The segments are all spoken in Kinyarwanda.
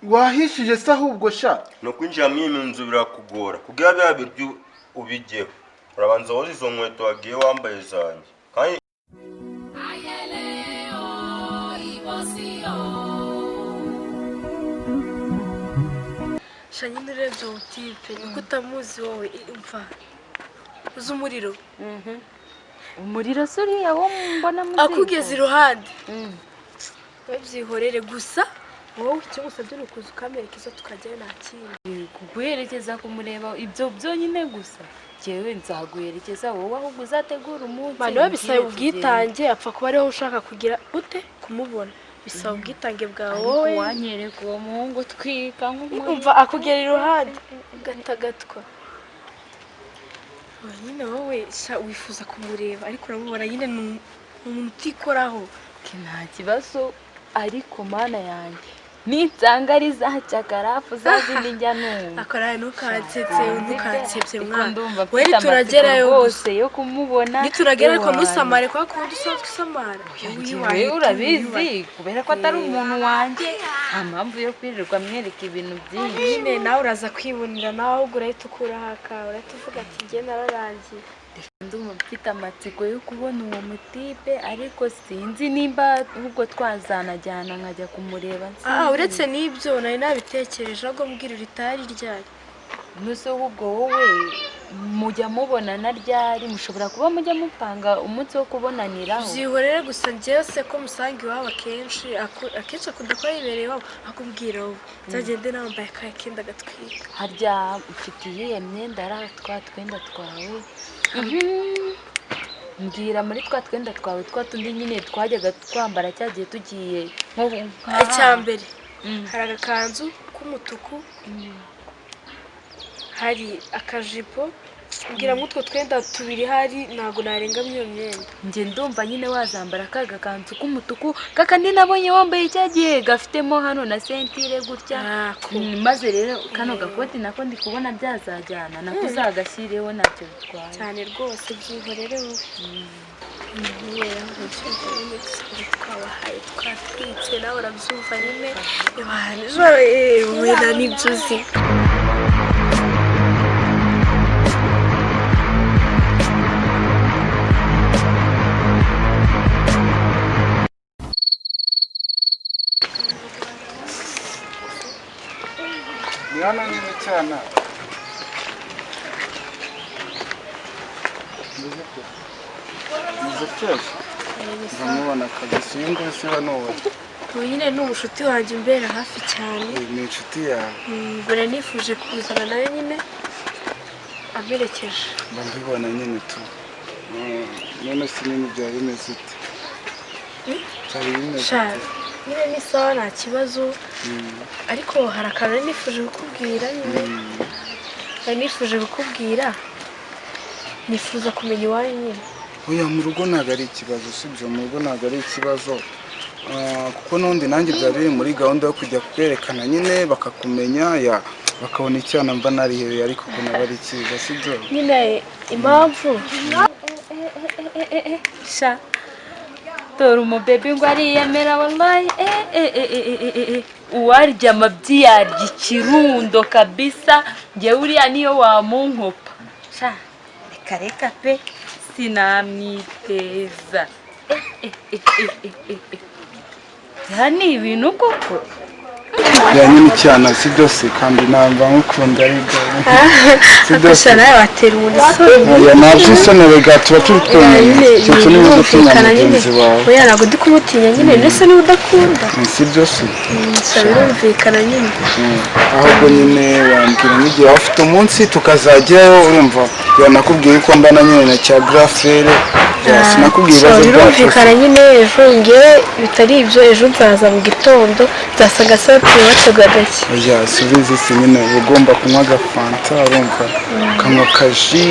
wahishije se ahubwo sha no kwinjira mu nzu birakugora kugira bya biryo ubigeho urabanza woze izo nkweto wagiye wambaye zanjye kandi shanyine urebye ubutipe niko utamuzi wowe umva uzi umuriro umuriro suriya wo mbona muzi akugeze iruhande babyihorere gusa wowe icyo gusabye ni ukuza ukamerekeza tukajyayo nta kindi kuguherekeza kumureba ibyo byonyine gusa jewe nzaguherekeza wowe ahubwo uzategura umunsi mano we bisaba ubwitange apfa kuba ariho ushaka kugira ute kumubona bisaba ubwitange bwawe wowe wanyereka uwo muhungu twika nk'umuntu umva akugera iruhande gatagatwa nyine wowe wifuza kumureba ariko uramubona nyine ni umuntu utikoraho nta kibazo ariko mana yanjye nitsanga ari za cakarafu zazindi njya numva akora ntukansetse mwana we turagerayo hose yo kumubona nituragera ariko musamare kwa kundi usanzwe usamara wewe urabizi kubera ko atari umuntu wanjye nta mpamvu yo kwirirwa mwereka ibintu byinshi nyine nawe uraza kwibonera nawe ahubwo urahita ukuraho akawe urahita uvuga ati njye nararangiye ndumva mfite amatsiko yo kubona uwo mutipe ariko sinzi nimba ahubwo twazanajyana nkajya kumureba uretse n'ibyo nari nabitekereje ahubwo mbwira ritari ryari nuse ahubwo wowe mujya mubonana ryari mushobora kuba mujya mupanga umunsi wo kubonaniraho byihorere gusa njyewe se ko musanga iwabo akenshi akunda kuba yibereye iwabo akubwira wowe nzagende nambaye akahe kenda gatwika harya ufite iyihe myenda ari twa twenda twawe mbwira muri twa twenda twawe twa tundi nyine twajyaga twambara cyagiye tugiye icyambere hari agakanzu k'umutuku hari akajipo mbwira nk'utwo twenda tubiri hari ntabwo narenga iyo myenda njye ndumva nyine wazambara ka gakanzu k'umutuku kakandi nabonye wambaye cyagiye gafitemo hano na sentire gutya maze rero kano gakoti nako ndi kubona byazajyana nako uzagashyireho ntacyo bitwaye cyane rwose byihorere wowe twabahaye twatwitse nawe urabyumva nyine wenda n'ibyo uzi hano nyine cyane nize cyose ndamubona kabisa uyu nguyu se hano ubu nyine ni umushuti wanjye umbera hafi cyane ni inshuti yawe mbona nifuje kuzana nawe nyine amerekeje mba mbibona nyine tu none se nyine byari bimeze ute byari bimeze ute nyine ni sawa nta kibazo ariko hari akantu nifuje kukubwira nyine nifuje kukubwira nifuza kumenya iwanyu nyine oya mu rugo ntabwo ari ikibazo sibyo mu rugo ntabwo ari ikibazo kuko n'undi nanjye byari biri muri gahunda yo kujya kwerekana nyine bakakumenya bakabona icyana mba narihebeye ariko ko naba ari cyiza sibyo nyine impamvu sha dore umubebe ngo ariyemera wallahi uwarya amabyi yarya ikirundo kabisa njye uriya niyo wamunkopa sha reka pe sinamwiteza ni ibintu koko nyine icyana si byose kandi namba nkukunda ariko akasha nawe watera umusore oya ntabwo isoni rega tuba turi kumenya cyane niba udatinya mugenzi wawe oya ntabwo ndi kumutinya nyine ndetse niba udakunda si byose birumvikana nyine ahubwo nyine wambwira nk'igihe waba ufite umunsi tukazajyayo urumva yanakubwiye ko mbana nyine na cya grafere sinakubwiye ibibazo byacu birumvikana nyine ejo ngewe bitari ibyo ejo nzaza mu gitondo nzasanga satire bateguye agake oya subizi si nyine ugomba kunywa agafanta urumva ukanywa akaji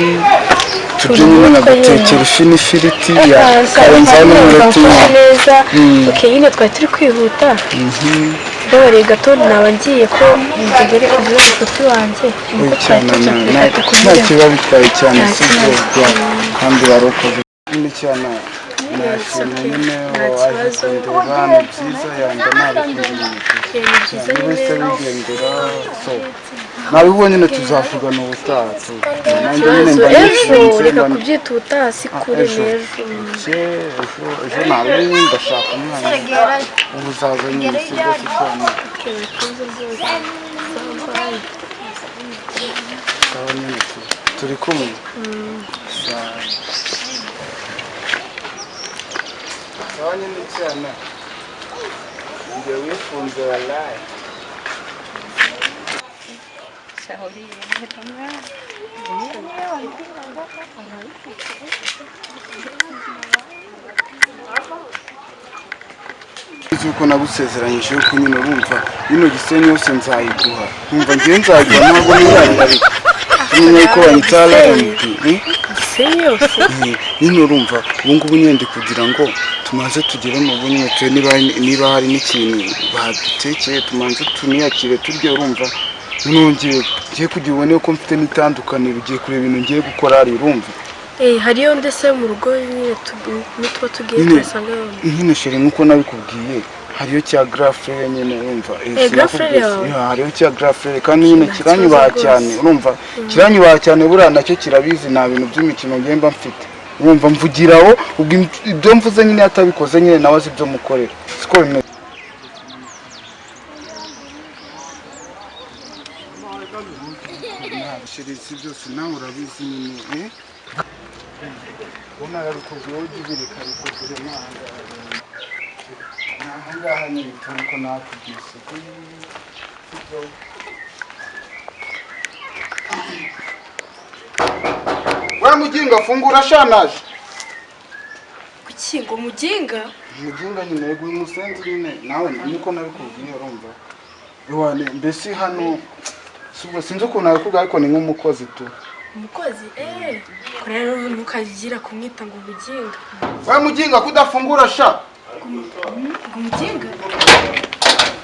tujye nyine nagatekera ifi n'ifiriti karenzaho n'iminota neza nyine twari turi kwihuta mbabareye gato naba ngiye ko mbere kugira inshuti wanjye nta kiba bitwaye cyane sibyo kandi wari ukoze nyine cyane nashimye nyine nta waje kibazo. kundeba ni byiza yanjye nabikunda Ni byiza niba se nyine. wigendera so nabibonye nyine tuzavugana ubutaha tu nanjye nyine Ejo ndanifunze reka kubyita ubutaha si kure ejo nawe ndashaka umwana ubu uzaza nyine si byo si cyane sawa nyine turi kumwe sawa nyine cyane njye wifunze wallahi uko nagusezeranyije yuko nyine urumva ino Gisenyi yose nzayiguha nkumva ngiye nzayiguha ntabwo nirarira ariko nyine ko banyitara MP Gisenyi yose nyine urumva ubu ngubu nyine ndi kugira ngo tumanze tugere mu bunyetwe niba hari n'ikintu badutekeye tumanze tuniyakire turye urumva ngiye kugira ubone ko mfite n'itandukaniro ugiye kureba ibintu ngiye gukora hari urumva hariyo ndetse mu rugo nyine tuba tugiye turasanga nyine sheri nk'uko nabikubwiye hariyo cya grafere nyine urumva hariyo cya grafere kandi nyine kiranyubaha cyane urumva kiranyubaha cyane buriya nacyo kirabizi nta bintu by'imikino ngiye mba mfite urumva mvugiraho ubwo ibyo mvuze nyine atabikoze nyine nawe azi ibyo mukorera siko bimeze sheri si byose nawe urabizi nyine ubona yari kubwira ujya ubireka bikugire n'ahangaha nyine turi ko nakubwiye isuku wa muginga fungura shanaje kuki ngo muginga muginga nyine yego uyu musenzi nyine nawe niko nabikubwiye urumva iwane mbese hano sinzi ukuntu nabikubwiye ariko ni nk'umukozi tu umukozi rero ntukagira kumwita ngo umuginga wa muginga kudafungura sha umuginga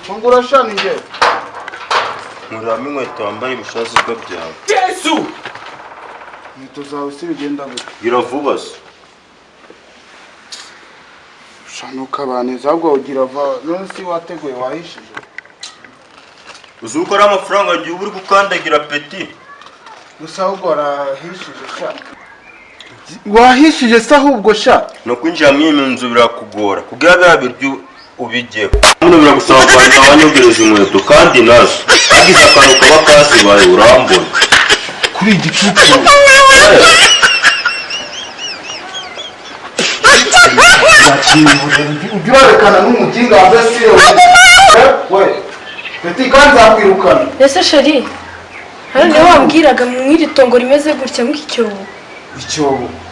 fungura sha ni njye nkuramo inkweto wambaye ibishazirwa byawe Yesu inkweto zawe si bigenda gute gira vuba se shanuka abaneza ahubwo ugira none si wateguye wahishije uzi uko ari amafaranga ngiye uba uri gukandagira peti gusa ahubwo warahishije sha wahishije se ahubwo sha no kwinjira muri iyi nzu birakugora kugira biriya biryo ubigeho hano biragusaba kubanza wanyogereza inkweto kandi nazo hagize akantu kaba kazibaye urambona kuri igicucu ujya ubarekana n'umuginga wambaye sire we peti kandi nzakwirukana ese sheri hano niwe wambwiraga mw'iri tongo rimeze gutya nk'icyobo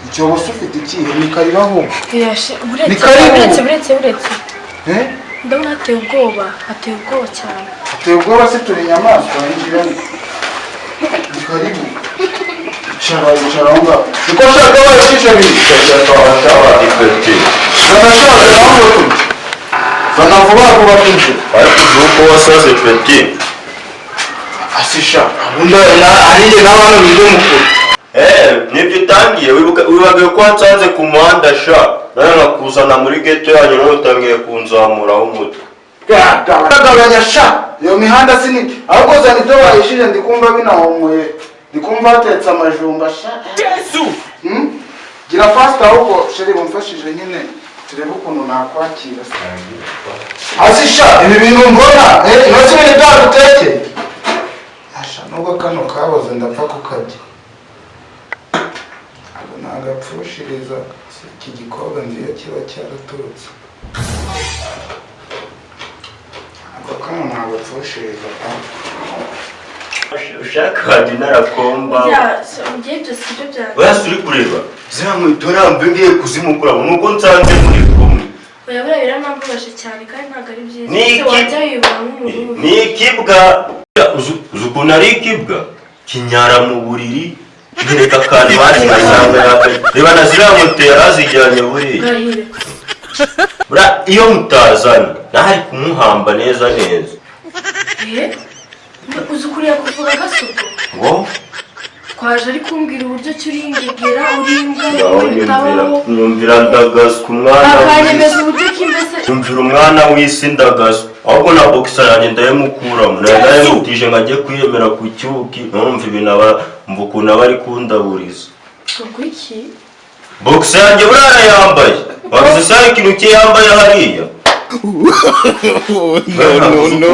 icyobo se ufite ikihe ni karibaho buretse ndabona hateye ubwoba cyane hateye ubwoba se turi inyamaswa hinjiramo ni karibu icara aho ngaho niko nshaka wayishije zanashaje naho ngo tujye zana vuba vuba twinjire ariko uzi uko wasaze peti asisha ubundi ahinge n'abana biga mukuru nibyo utangiye wibagiwe ko wansanze ku muhanda sha nawe nkakuzana muri geto yanyu nawe utangiye kunzamuraho umutwe gabanya sha iyo mihanda sinike ahubwo zana ibyo wayishije ndikumva binahumuye ndikumva hatetse amajumba sha Yesu gira fast ahubwo sheri mumfashije nyine turebe ukuntu nakwakira asisha ibi bintu mbona inoze ibintu byagutekeye asha nubwo kano kaboze ndapfa kukajya abo nagapfushiriza iki gikobwa nziyo kiba cyaraturutse ako kano nagapfushiriza ushaka wajya unarakomba wese uri kureba ziriya nkweto ntabwo ngiye kuzimukura nuko nsanze muri kumwe oya buriya biramambabaje cyane kandi ntabwo ari byiza wajya wibona nk'umuntu ni ikibwa uzi ukuntu ari ikibwa kinyara mu buriri kereka akantu bakigasanga yakaye reba na ziriya nkweto yarazijyanye buriya iyo mutazana ntahari kumuhamba neza uzi ukuriye kuvuga agasuko ngo twaje ari kumbwira uburyo ki uri ingegera uri imbwa bitabaho nyumvira ndagaswa umwana akanyemeza uburyo ki mbese nyumvira umwana w'isi ndagaswa ahubwo na boxer yanjye ndayimukuramo ndayimutije ngo ajye kwiyemera ku cyuki numva ibintu mva ukuntu aba ari kundaburiza kuki boxer yanjye burara yambaye bavuze isaha ikintu cye yambaye hariya no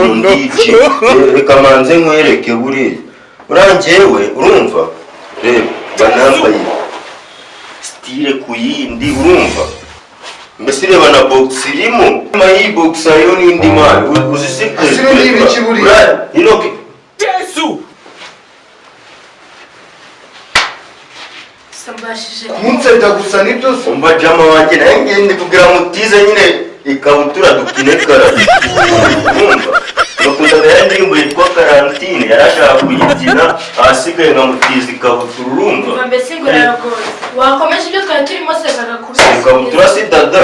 reka manze nkwereke buriya urangewe urumva reba banambaye style ku yindi urumva mbese reba na box irimo nyuma y'iyi box hariho n'indi mari asire n'ibiki buriya Yesu sambashije kunsebya gusa nibyo se umva jama wanjye naye ngende kugira mutize nyine ikabutura dukine karate urumva bakundaga ya ndirimbo yitwa karantine yarashaka kuyibyina ahasigaye nkamutiza ikabutura urumva mbese ngo raragoye wakomeje ibyo twari turimo se bagakubise ikabutura si dada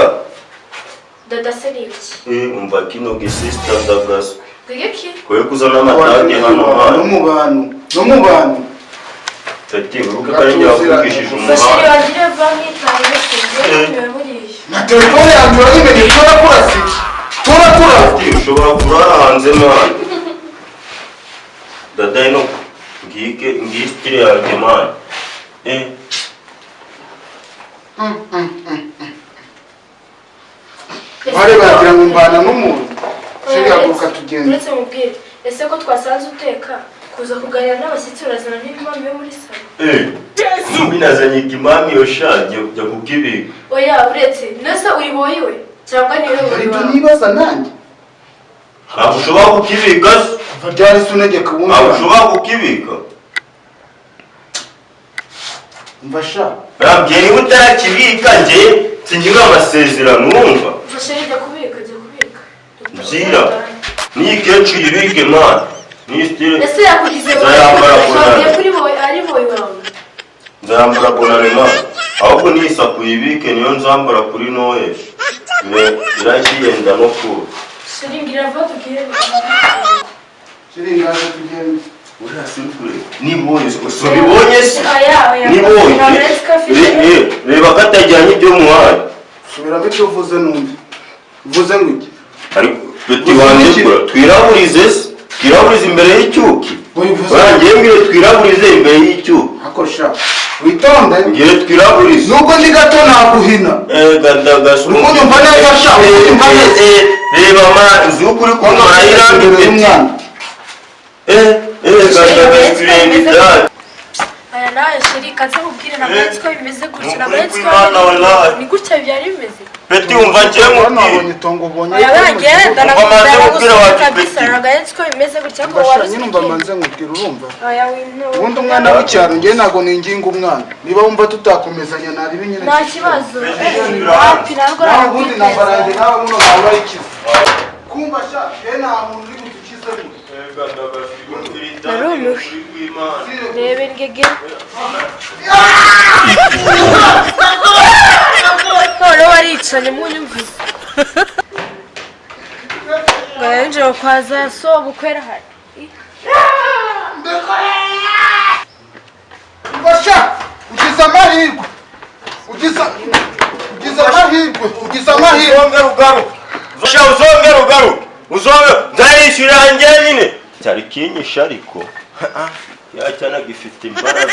dada se ni iki umva kino gisista dagaswe giki kwe kuzana amatage hano no mu bantu tati uruka kandi yakugishije bashiri umuhanda bagire banki tayo se buriye na telefone yanjye urayimenye turakurasi ushobora kurara hanze mani dada ino ngiyi style yanjye mani bari bagira ngo mbana n'umuntu sheri haguruka tugende uretse mubwire ese ko twasanze uteka kuza kuganira n'abashyitsi urazana n'imami yo muri salo binazanye ikimami yoshaje jya kukibika oya uretse nese uri boyiwe cyangwa niwe uri ariko wawe nibaza nanjye ntabwo ushobora kukibika se kuva ryari se unegeka ubundi ntabwo ushobora kukibika mva sha nabwiye niba utarakibika njye singira amasezerano wumva mfashe jya kubika byira niyi kenshi uyibike mani niyi style ese yakugize nzayambara wagiye bonane kuri boyi ari boyi wawe nzayambara bonane mani ahubwo niyi saku uyibike niyo nzambara kuri noheli iragiyenda no kuba shiringira vuba tugire sheri ngaje tugende uriya simfure nibonye ubibonye se oya nibonye reba ko atajyanye ibyo muhaye subiramo icyo uvuze numve uvuze ngo iki ariko peti wanjye twiraburize se twiraburize imbere y'icyuki urangiye mbwire twiraburize imbere y'icyuki ako sha witonde ngire twiraburize nubwo ndi gato naguhina gadagasu uko nyumva neza sha unyumva neza reba ma zukuri kumara irambi peti gadagasu turenda aya nawe shiri kaze mubwire ntabwo nzi ko bimeze gutya ntabwo nzi ko Imana wallahi. ni gutya byari bimeze peti wumva ngiye nabonye mubwire itongo ubonye oya bagenda Umva manze mubwire nagusubiza wacu kabisa Peti. ntabwo nzi ko bimeze gutya ko mbasha wari nyine umva manze nkubwira urumva oya wintu ubundi umwana w'icyaro njye ntabwo ninginga umwana niba wumva tutakomezanya naribi nyine nta kibazo Peti, hapi ntabwo nawe ubundi nambarange nawe muno nawe urayikiza kumva sha nta muntu uri budukizemo Narumiwe. reba ingege none waricanye munyumvise ngo yinjira kwa za so bukwera hari mbasha ugize amahirwe ugize amahirwe ugize amahirwe uzongera ugaruke nzayishyurira njye nyine cyari kinyisha ariko ya cyana gifite imbaraga